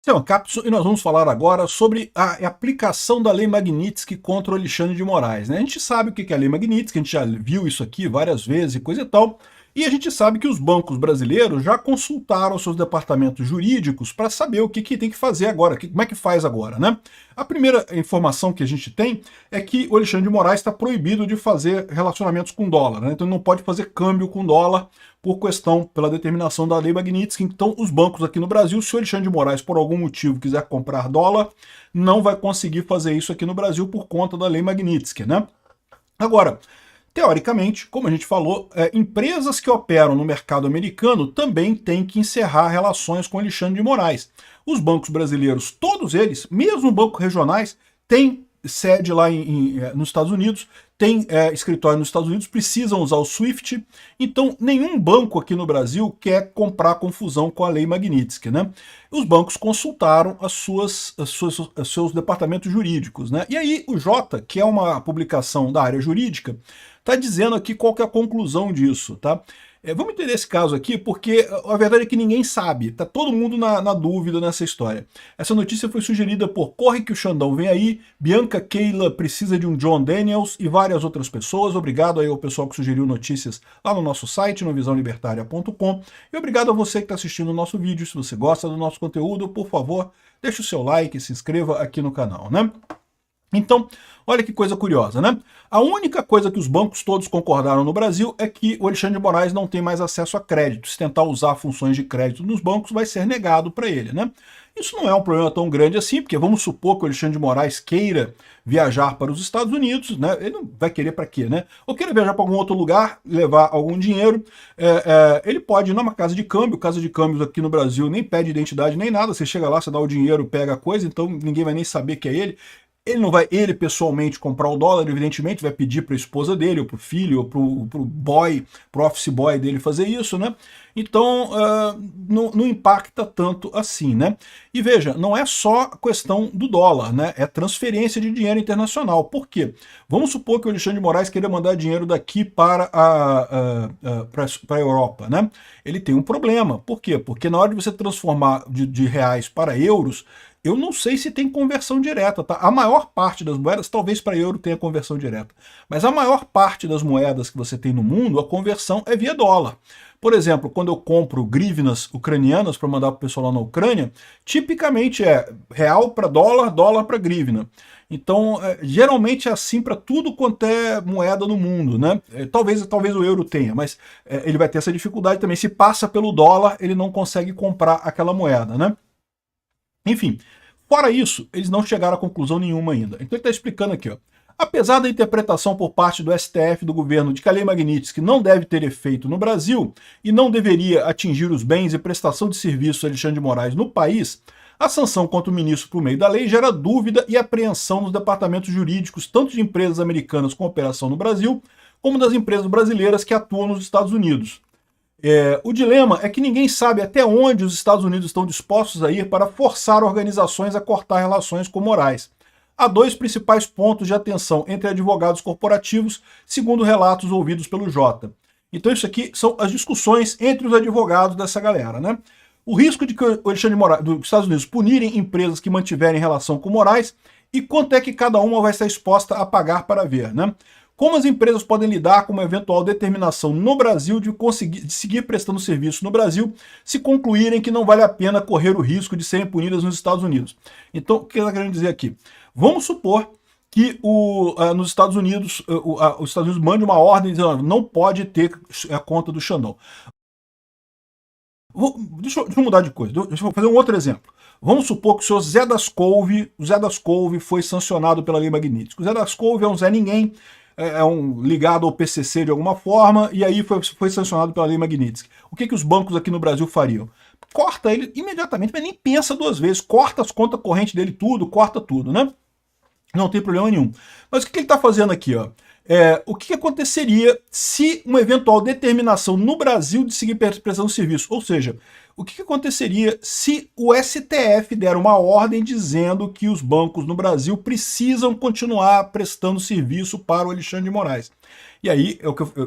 Então, Capso, e nós vamos falar agora sobre a aplicação da Lei Magnitsky contra o Alexandre de Moraes, né? A gente sabe o que é a Lei Magnitsky, a gente já viu isso aqui várias vezes e coisa e tal, e a gente sabe que os bancos brasileiros já consultaram seus departamentos jurídicos para saber o que tem que fazer agora, como é que faz agora, né? A primeira informação que a gente tem é que o Alexandre de Moraes está proibido de fazer relacionamentos com dólar, né? Então ele não pode fazer câmbio com dólar pela determinação da Lei Magnitsky. Então os bancos aqui no Brasil, se o Alexandre de Moraes por algum motivo quiser comprar dólar, não vai conseguir fazer isso aqui no Brasil por conta da Lei Magnitsky, né? Agora, teoricamente, como a gente falou, empresas que operam no mercado americano também têm que encerrar relações com Alexandre de Moraes. Os bancos brasileiros, todos eles, mesmo bancos regionais, têm sede lá nos Estados Unidos, tem escritório nos Estados Unidos, precisam usar o SWIFT, então nenhum banco aqui no Brasil quer comprar confusão com a Lei Magnitsky, né? Os bancos consultaram os seus departamentos jurídicos, né? E aí o Jota, que é uma publicação da área jurídica, está dizendo aqui qual que é a conclusão disso, tá? Vamos entender esse caso aqui, porque a verdade é que ninguém sabe, tá todo mundo na dúvida nessa história. Essa notícia foi sugerida por Corre que o Xandão vem aí, Bianca Keila precisa de um John Daniels e várias outras pessoas. Obrigado aí ao pessoal que sugeriu notícias lá no nosso site, no visãolibertaria.com, e obrigado a você que está assistindo o nosso vídeo. Se você gosta do nosso conteúdo, por favor, deixe o seu like e se inscreva aqui no canal, né? Então, olha que coisa curiosa, né? A única coisa que os bancos todos concordaram no Brasil é que o Alexandre de Moraes não tem mais acesso a crédito. Se tentar usar funções de crédito nos bancos, vai ser negado para ele, né? Isso não é um problema tão grande assim, porque vamos supor que o Alexandre de Moraes queira viajar para os Estados Unidos, né? Ele não vai querer para quê, né? Ou queira viajar para algum outro lugar, levar algum dinheiro, ele pode ir numa casa de câmbios aqui no Brasil nem pede identidade nem nada, você chega lá, você dá o dinheiro, pega a coisa, então ninguém vai nem saber que é ele. Ele não vai, ele pessoalmente, comprar o dólar, evidentemente, vai pedir para a esposa dele, ou para o filho, ou para o boy, para o office boy dele fazer isso, né? Então, não impacta tanto assim, né? E veja, não é só a questão do dólar, né? É transferência de dinheiro internacional. Por quê? Vamos supor que o Alexandre de Moraes queira mandar dinheiro daqui para a Europa, né? Ele tem um problema. Por quê? Porque na hora de você transformar de reais para euros, eu não sei se tem conversão direta, tá? A maior parte das moedas, talvez para euro tenha conversão direta, mas a maior parte das moedas que você tem no mundo, a conversão é via dólar. Por exemplo, quando eu compro grivnas ucranianas para mandar para o pessoal lá na Ucrânia, tipicamente é real para dólar, dólar para grivna. Então, geralmente é assim para tudo quanto é moeda no mundo, né? Talvez o euro tenha, mas ele vai ter essa dificuldade também. Se passa pelo dólar, ele não consegue comprar aquela moeda, né? Enfim, fora isso, eles não chegaram a conclusão nenhuma ainda. Então ele está explicando aqui, ó. Apesar da interpretação por parte do STF do governo de que a Lei Magnitsky não deve ter efeito no Brasil e não deveria atingir os bens e prestação de serviço de Alexandre de Moraes no país, a sanção contra o ministro por meio da lei gera dúvida e apreensão nos departamentos jurídicos tanto de empresas americanas com operação no Brasil, como das empresas brasileiras que atuam nos Estados Unidos. O dilema é que ninguém sabe até onde os Estados Unidos estão dispostos a ir para forçar organizações a cortar relações com Moraes. Há dois principais pontos de atenção entre advogados corporativos, segundo relatos ouvidos pelo Jota. Então isso aqui são as discussões entre os advogados dessa galera, né? O risco de que o Alexandre de Moraes, dos Estados Unidos punirem empresas que mantiverem relação com Moraes e quanto é que cada uma vai estar exposta a pagar para ver, né? Como as empresas podem lidar com uma eventual determinação no Brasil de seguir prestando serviço no Brasil se concluírem que não vale a pena correr o risco de serem punidas nos Estados Unidos? Então, o que ela está querendo dizer aqui? Vamos supor que nos Estados Unidos, os Estados Unidos mande uma ordem dizendo não pode ter a conta do Xandão. Deixa eu mudar de coisa, deixa eu fazer um outro exemplo. Vamos supor que o senhor Zé das Couve foi sancionado pela Lei Magnitsky. O Zé das Couve é um Zé Ninguém, ligado ao PCC de alguma forma, e aí foi sancionado pela Lei Magnitsky. O que os bancos aqui no Brasil fariam? Corta ele imediatamente, mas nem pensa duas vezes, corta as contas correntes dele tudo, corta tudo, né? Não tem problema nenhum. Mas o que ele está fazendo aqui, ó? O que aconteceria se uma eventual determinação no Brasil de seguir prestando serviço? Ou seja, o que aconteceria se o STF der uma ordem dizendo que os bancos no Brasil precisam continuar prestando serviço para o Alexandre de Moraes? E aí,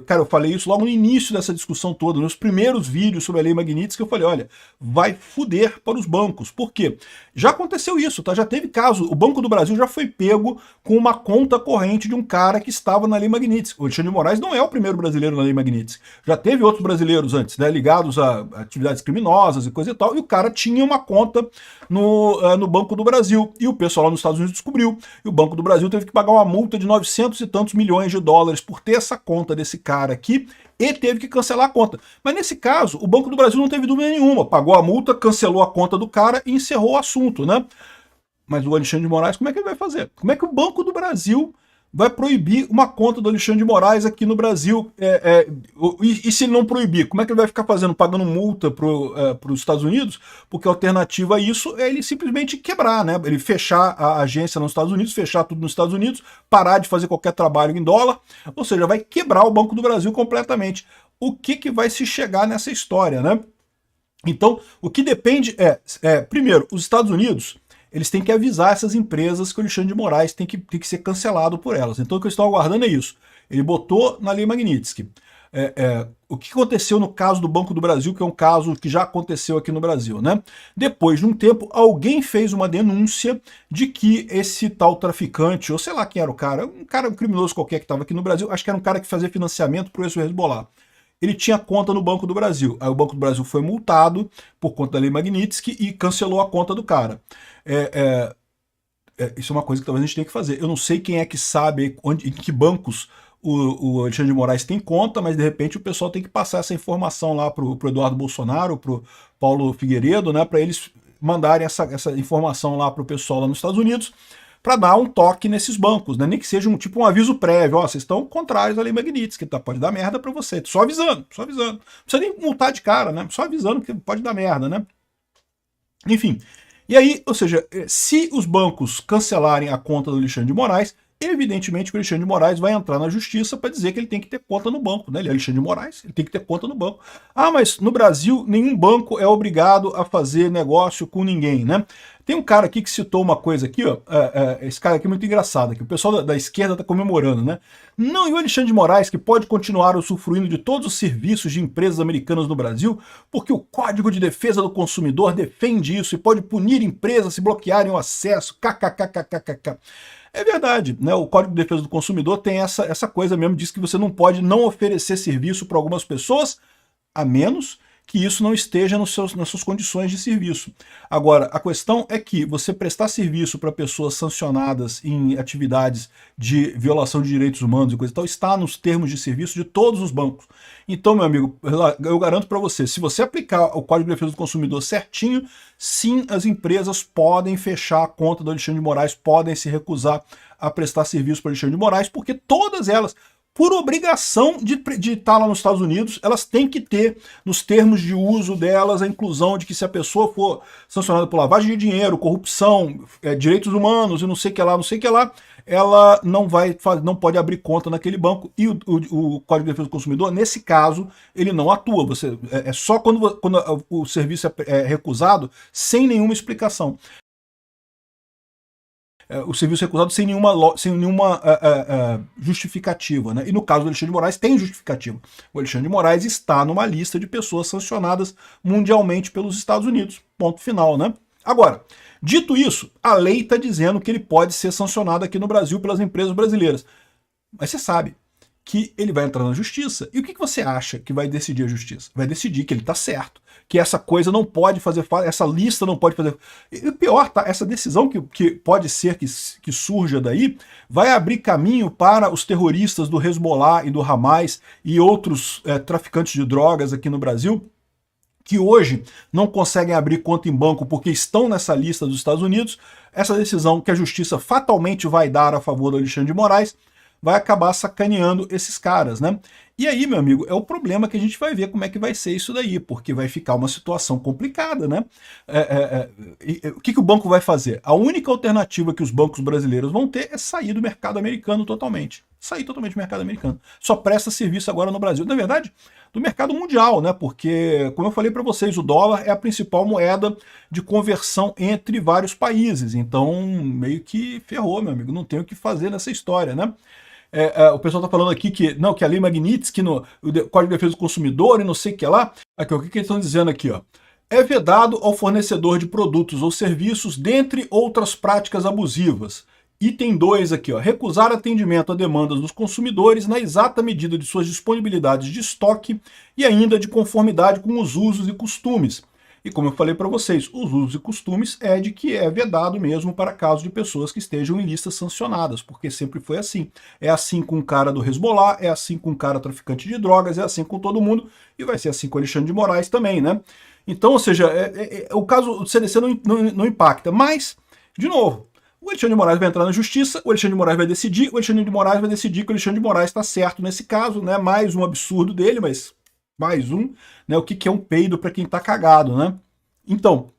cara, eu falei isso logo no início dessa discussão toda, nos primeiros vídeos sobre a Lei Magnitsky, eu falei, olha, vai fuder para os bancos. Por quê? Já aconteceu isso, tá? Já teve caso, o Banco do Brasil já foi pego com uma conta corrente de um cara que estava na Lei Magnitsky. O Alexandre de Moraes não é o primeiro brasileiro na Lei Magnitsky. Já teve outros brasileiros antes, né, ligados a atividades criminosas e coisa e tal, e o cara tinha uma conta no Banco do Brasil. E o pessoal lá nos Estados Unidos descobriu. E o Banco do Brasil teve que pagar uma multa de 900 e tantos milhões de dólares por ter essa conta desse cara aqui e teve que cancelar a conta. Mas nesse caso, o Banco do Brasil não teve dúvida nenhuma. Pagou a multa, cancelou a conta do cara e encerrou o assunto, né? Mas o Alexandre de Moraes, como é que ele vai fazer? Como é que o Banco do Brasil vai proibir uma conta do Alexandre de Moraes aqui no Brasil? E se ele não proibir, como é que ele vai ficar fazendo? Pagando multa para os Estados Unidos? Porque a alternativa a isso é ele simplesmente quebrar, né? Ele fechar a agência nos Estados Unidos, fechar tudo nos Estados Unidos, parar de fazer qualquer trabalho em dólar, ou seja, vai quebrar o Banco do Brasil completamente. O que vai se chegar nessa história, né? Então, o que depende primeiro, os Estados Unidos, eles têm que avisar essas empresas que o Alexandre de Moraes tem que ser cancelado por elas. Então o que eu estou aguardando é isso. Ele botou na Lei Magnitsky. O que aconteceu no caso do Banco do Brasil, que é um caso que já aconteceu aqui no Brasil, né? Depois de um tempo, alguém fez uma denúncia de que esse tal traficante, ou sei lá quem era o cara, um criminoso qualquer que estava aqui no Brasil, acho que era um cara que fazia financiamento para o Hezbollah. Ele tinha conta no Banco do Brasil. Aí o Banco do Brasil foi multado por conta da Lei Magnitsky e cancelou a conta do cara. Isso é uma coisa que talvez a gente tenha que fazer. Eu não sei quem é que sabe em que bancos o Alexandre de Moraes tem conta, mas de repente o pessoal tem que passar essa informação lá para o Eduardo Bolsonaro, para o Paulo Figueiredo, né, para eles mandarem essa informação lá para o pessoal lá nos Estados Unidos, para dar um toque nesses bancos, né? Nem que seja um aviso prévio, ó, vocês estão contrários à Lei Magnitsky, tá? Pode dar merda para você, só avisando, só avisando. Não precisa nem multar de cara, né? Só avisando que pode dar merda, né? Enfim, e aí, ou seja, se os bancos cancelarem a conta do Alexandre de Moraes, evidentemente que o Alexandre de Moraes vai entrar na justiça para dizer que ele tem que ter conta no banco, né? Ele é Alexandre de Moraes, ele tem que ter conta no banco. Ah, mas no Brasil nenhum banco é obrigado a fazer negócio com ninguém, né? Tem um cara aqui que citou uma coisa aqui, ó, esse cara aqui é muito engraçado, que o pessoal da esquerda está comemorando, né? Não, e o Alexandre de Moraes, que pode continuar usufruindo de todos os serviços de empresas americanas no Brasil, porque o Código de Defesa do Consumidor defende isso e pode punir empresas se bloquearem o acesso, kkkkkk. É verdade, né? O Código de Defesa do Consumidor tem essa coisa mesmo, diz que você não pode não oferecer serviço para algumas pessoas, a menos que isso não esteja nas suas condições de serviço. Agora, a questão é que você prestar serviço para pessoas sancionadas em atividades de violação de direitos humanos e coisa e tal, está nos termos de serviço de todos os bancos. Então, meu amigo, eu garanto para você, se você aplicar o Código de Defesa do Consumidor certinho, sim, as empresas podem fechar a conta do Alexandre de Moraes, podem se recusar a prestar serviço para o Alexandre de Moraes, porque todas elas, por obrigação de estar lá nos Estados Unidos, elas têm que ter, nos termos de uso delas, a inclusão de que se a pessoa for sancionada por lavagem de dinheiro, corrupção, direitos humanos e não sei o que lá, ela não pode abrir conta naquele banco. E o Código de Defesa do Consumidor, nesse caso, ele não atua. É só quando o serviço é recusado sem nenhuma explicação. O serviço recusado sem nenhuma justificativa, né? E no caso do Alexandre de Moraes tem justificativa. O Alexandre de Moraes está numa lista de pessoas sancionadas mundialmente pelos Estados Unidos. Ponto final, né? Agora, dito isso, a lei está dizendo que ele pode ser sancionado aqui no Brasil pelas empresas brasileiras. Mas você sabe que ele vai entrar na justiça. E o que você acha que vai decidir a justiça? Vai decidir que ele está certo, que essa coisa não pode fazer, essa lista não pode fazer. E o pior, tá? Essa decisão que pode ser que surja daí vai abrir caminho para os terroristas do Hezbollah e do Hamas e outros traficantes de drogas aqui no Brasil, que hoje não conseguem abrir conta em banco porque estão nessa lista dos Estados Unidos. Essa decisão que a justiça fatalmente vai dar a favor do Alexandre de Moraes vai acabar sacaneando esses caras, né? E aí, meu amigo, é o problema que a gente vai ver como é que vai ser isso daí, porque vai ficar uma situação complicada, né? O que o banco vai fazer? A única alternativa que os bancos brasileiros vão ter é sair do mercado americano totalmente. Sair totalmente do mercado americano. Só presta serviço agora no Brasil. Na verdade, do mercado mundial, né? Porque, como eu falei para vocês, o dólar é a principal moeda de conversão entre vários países. Então, meio que ferrou, meu amigo. Não tem o que fazer nessa história, né? O pessoal está falando aqui que não, que a Lei Magnitsky, o Código de Defesa do Consumidor e não sei o que lá. Aqui, o que eles estão dizendo aqui, ó? É vedado ao fornecedor de produtos ou serviços, dentre outras práticas abusivas. Item 2 aqui, ó, recusar atendimento a demandas dos consumidores na exata medida de suas disponibilidades de estoque e ainda de conformidade com os usos e costumes. E como eu falei para vocês, os usos e costumes é de que é vedado mesmo para casos de pessoas que estejam em listas sancionadas, porque sempre foi assim. É assim com o cara do Hezbollah, é assim com o cara traficante de drogas, é assim com todo mundo, e vai ser assim com o Alexandre de Moraes também, né? Então, ou seja, o caso do CDC não impacta, mas, de novo, o Alexandre de Moraes vai entrar na justiça, o Alexandre de Moraes vai decidir, o Alexandre de Moraes vai decidir que o Alexandre de Moraes está certo nesse caso, né? Mais um absurdo dele, mas mais um, né? O que é um peido para quem tá cagado, né? Então,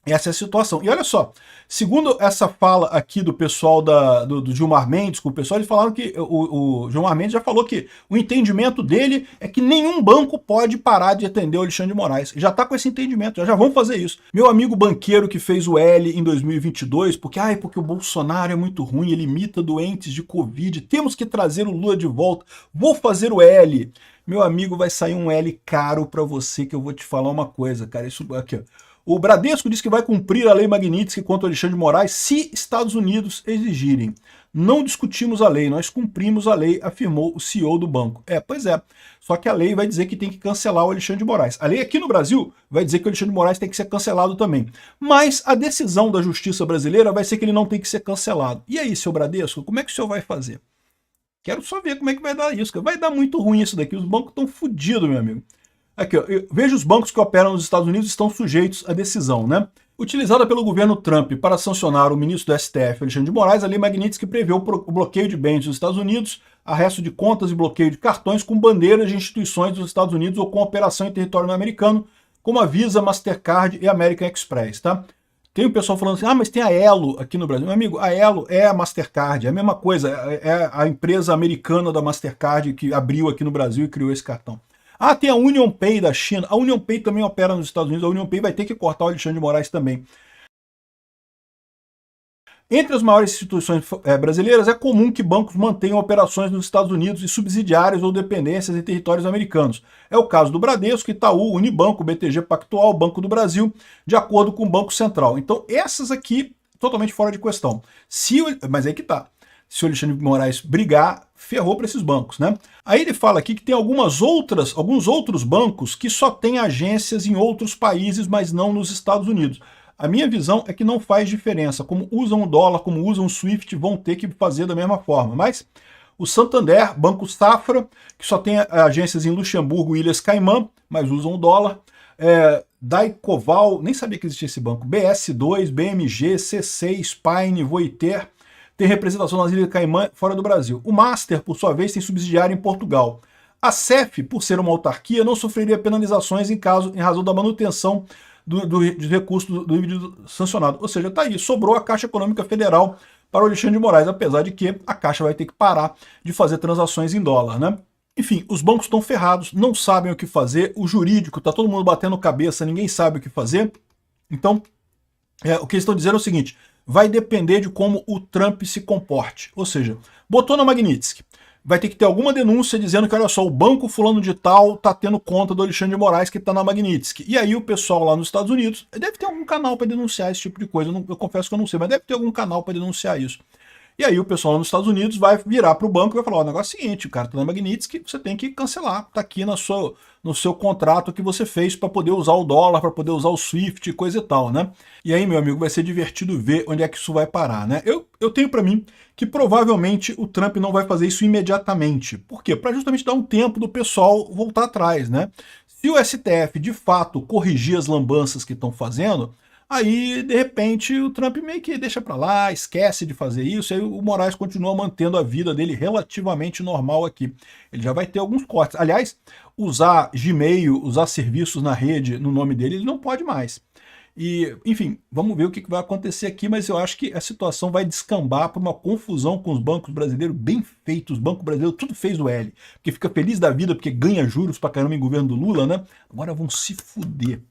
essa é a situação. E olha só, segundo essa fala aqui do pessoal do Gilmar Mendes, com o pessoal, eles falaram que o Gilmar Mendes já falou que o entendimento dele é que nenhum banco pode parar de atender o Alexandre de Moraes. Já está com esse entendimento, já vão fazer isso. Meu amigo banqueiro que fez o L em 2022, porque o Bolsonaro é muito ruim, ele imita doentes de Covid, temos que trazer o Lula de volta, vou fazer o L. Meu amigo, vai sair um L caro para você, que eu vou te falar uma coisa, cara. Isso aqui, ó. O Bradesco diz que vai cumprir a Lei Magnitsky contra o Alexandre de Moraes se Estados Unidos exigirem. Não discutimos a lei, nós cumprimos a lei, afirmou o CEO do banco. Pois é. Só que a lei vai dizer que tem que cancelar o Alexandre de Moraes. A lei aqui no Brasil vai dizer que o Alexandre de Moraes tem que ser cancelado também. Mas a decisão da justiça brasileira vai ser que ele não tem que ser cancelado. E aí, seu Bradesco, como é que o senhor vai fazer? Quero só ver como é que vai dar isso. Vai dar muito ruim isso daqui. Os bancos estão fodidos, meu amigo. Aqui, ó, veja os bancos que operam nos Estados Unidos estão sujeitos à decisão, né? Utilizada pelo governo Trump para sancionar o ministro do STF, Alexandre de Moraes, a Lei Magnitsky prevê o bloqueio de bens dos Estados Unidos, arresto de contas e bloqueio de cartões com bandeiras de instituições dos Estados Unidos ou com operação em território americano, como a Visa, Mastercard e American Express, tá? Tem o pessoal falando assim, mas tem a Elo aqui no Brasil. Meu amigo, a Elo é a Mastercard, é a mesma coisa, é a empresa americana da Mastercard que abriu aqui no Brasil e criou esse cartão. Tem a UnionPay da China. A UnionPay também opera nos Estados Unidos. A UnionPay vai ter que cortar o Alexandre de Moraes também. Entre as maiores instituições brasileiras, é comum que bancos mantenham operações nos Estados Unidos e subsidiárias ou dependências em territórios americanos. É o caso do Bradesco, Itaú, Unibanco, BTG Pactual, Banco do Brasil, de acordo com o Banco Central. Então, essas aqui, totalmente fora de questão. Mas aí que tá. Se o Alexandre de Moraes brigar, ferrou para esses bancos, né? Aí ele fala aqui que tem alguns outros bancos que só têm agências em outros países, mas não nos Estados Unidos. A minha visão é que não faz diferença. Como usam o dólar, como usam o SWIFT, vão ter que fazer da mesma forma. Mas o Santander, Banco Safra, que só tem agências em Luxemburgo e Ilhas Caimã, mas usam o dólar. Daicoval, nem sabia que existia esse banco. BS2, BMG, C6, Pine, Voiter, tem representação nas Ilhas Caimã fora do Brasil. O Master, por sua vez, tem subsidiário em Portugal. A CEF, por ser uma autarquia, não sofreria penalizações em razão da manutenção de recursos do indivíduo sancionado. Ou seja, tá aí, sobrou a Caixa Econômica Federal para o Alexandre de Moraes, apesar de que a Caixa vai ter que parar de fazer transações em dólar, né? Enfim, os bancos estão ferrados, não sabem o que fazer, o jurídico, tá todo mundo batendo cabeça, ninguém sabe o que fazer. Então, o que eles estão dizendo é o seguinte, vai depender de como o Trump se comporte. Ou seja, botou na Magnitsky, vai ter que ter alguma denúncia dizendo que, olha só, o banco fulano de tal está tendo conta do Alexandre de Moraes que está na Magnitsky. E aí o pessoal lá nos Estados Unidos, deve ter algum canal para denunciar esse tipo de coisa, eu confesso que eu não sei, mas deve ter algum canal para denunciar isso. E aí o pessoal lá nos Estados Unidos vai virar para o banco e vai falar, o negócio é o seguinte, o cara está na Magnitsky, você tem que cancelar, está aqui no seu contrato que você fez para poder usar o dólar, para poder usar o SWIFT e coisa e tal, né? E aí, meu amigo, vai ser divertido ver onde é que isso vai parar, né? Eu tenho para mim que provavelmente o Trump não vai fazer isso imediatamente. Por quê? Para justamente dar um tempo do pessoal voltar atrás, né? Se o STF, de fato, corrigir as lambanças que estão fazendo, aí, de repente, o Trump meio que deixa para lá, esquece de fazer isso, e aí o Moraes continua mantendo a vida dele relativamente normal aqui. Ele já vai ter alguns cortes. Aliás, usar Gmail, usar serviços na rede no nome dele, ele não pode mais. E, enfim, vamos ver o que vai acontecer aqui, mas eu acho que a situação vai descambar para uma confusão com os bancos brasileiros bem feitos. Os bancos brasileiros tudo fez o L, porque fica feliz da vida, porque ganha juros pra caramba em governo do Lula, né? Agora vão se fuder.